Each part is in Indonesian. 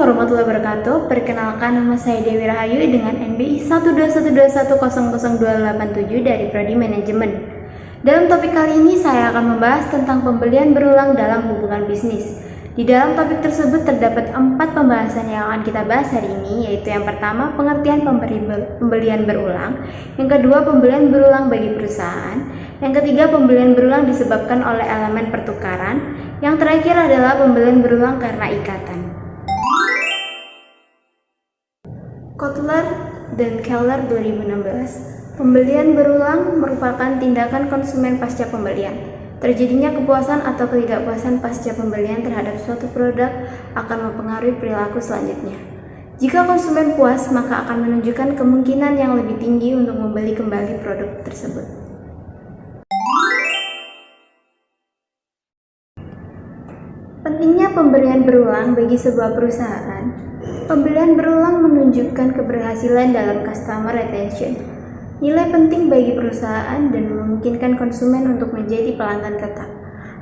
warahmatullahi wabarakatuh. Perkenalkan, nama saya Dewi Rahayu dengan NBI 12121002887 dari Prodi Manajemen. Dalam topik kali ini saya akan membahas tentang pembelian berulang dalam hubungan bisnis. Di dalam topik tersebut terdapat 4 pembahasan yang akan kita bahas hari ini, yaitu yang pertama pengertian pembelian berulang, yang kedua pembelian berulang bagi perusahaan, yang ketiga pembelian berulang disebabkan oleh elemen pertukaran, yang terakhir adalah pembelian berulang karena ikatan. Kotler dan Keller 2016. Pembelian berulang merupakan tindakan konsumen pasca pembelian. Terjadinya kepuasan atau ketidakpuasan pasca pembelian terhadap suatu produk akan mempengaruhi perilaku selanjutnya. Jika konsumen puas, maka akan menunjukkan kemungkinan yang lebih tinggi untuk membeli kembali produk tersebut. Pentingnya pembelian berulang bagi sebuah perusahaan. Pembelian berulang menunjukkan keberhasilan dalam customer retention, nilai penting bagi perusahaan dan memungkinkan konsumen untuk menjadi pelanggan tetap.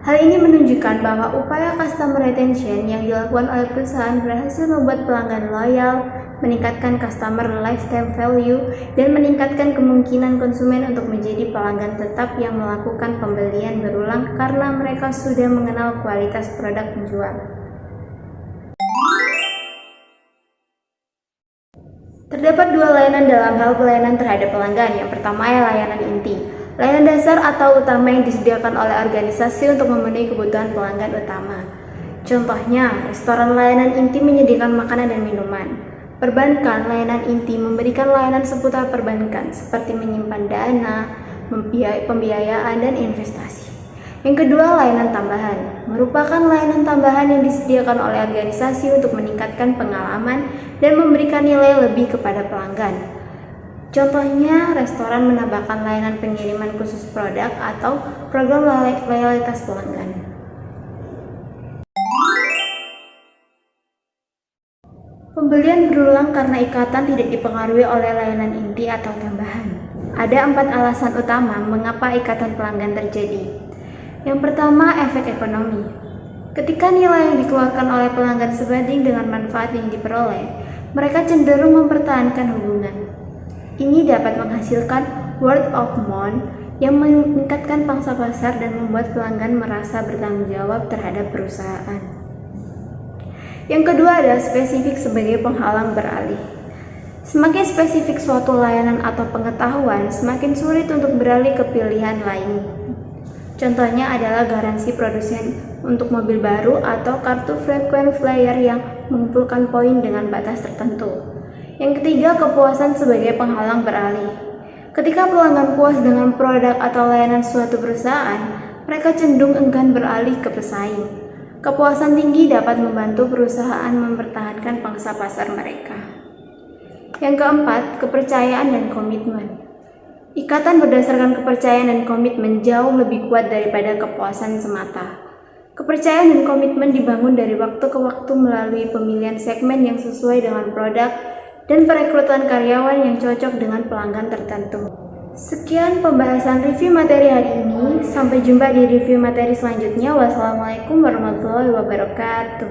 Hal ini menunjukkan bahwa upaya customer retention yang dilakukan oleh perusahaan berhasil membuat pelanggan loyal, meningkatkan customer lifetime value, dan meningkatkan kemungkinan konsumen untuk menjadi pelanggan tetap yang melakukan pembelian berulang karena mereka sudah mengenal kualitas produk penjual. Terdapat 2 layanan dalam hal pelayanan terhadap pelanggan. Yang pertama adalah layanan inti, layanan dasar atau utama yang disediakan oleh organisasi untuk memenuhi kebutuhan pelanggan utama. Contohnya, restoran layanan inti menyediakan makanan dan minuman. Perbankan layanan inti memberikan layanan seputar perbankan seperti menyimpan dana, pembiayaan, dan investasi. Yang kedua, layanan tambahan merupakan layanan tambahan yang disediakan oleh organisasi untuk meningkatkan pengalaman dan memberikan nilai lebih kepada pelanggan. Contohnya, restoran menambahkan layanan pengiriman khusus produk atau program loyalitas pelanggan. Pembelian berulang karena ikatan tidak dipengaruhi oleh layanan inti atau tambahan. Ada 4 alasan utama mengapa ikatan pelanggan terjadi. Yang pertama, efek ekonomi. Ketika nilai yang dikeluarkan oleh pelanggan sebanding dengan manfaat yang diperoleh, mereka cenderung mempertahankan hubungan. Ini dapat menghasilkan word of mouth yang meningkatkan pangsa pasar dan membuat pelanggan merasa bertanggung jawab terhadap perusahaan. Yang kedua adalah spesifik sebagai penghalang beralih. Semakin spesifik suatu layanan atau pengetahuan, semakin sulit untuk beralih ke pilihan lain. Contohnya adalah garansi produsen untuk mobil baru atau kartu frequent flyer yang mengumpulkan poin dengan batas tertentu. Yang ketiga, kepuasan sebagai penghalang beralih. Ketika pelanggan puas dengan produk atau layanan suatu perusahaan, mereka cenderung enggan beralih ke pesaing. Kepuasan tinggi dapat membantu perusahaan mempertahankan pangsa pasar mereka. Yang keempat, kepercayaan dan komitmen. Ikatan berdasarkan kepercayaan dan komitmen jauh lebih kuat daripada kepuasan semata. Kepercayaan dan komitmen dibangun dari waktu ke waktu melalui pemilihan segmen yang sesuai dengan produk dan perekrutan karyawan yang cocok dengan pelanggan tertentu. Sekian pembahasan review materi hari ini. Sampai jumpa di review materi selanjutnya. Wassalamualaikum warahmatullahi wabarakatuh.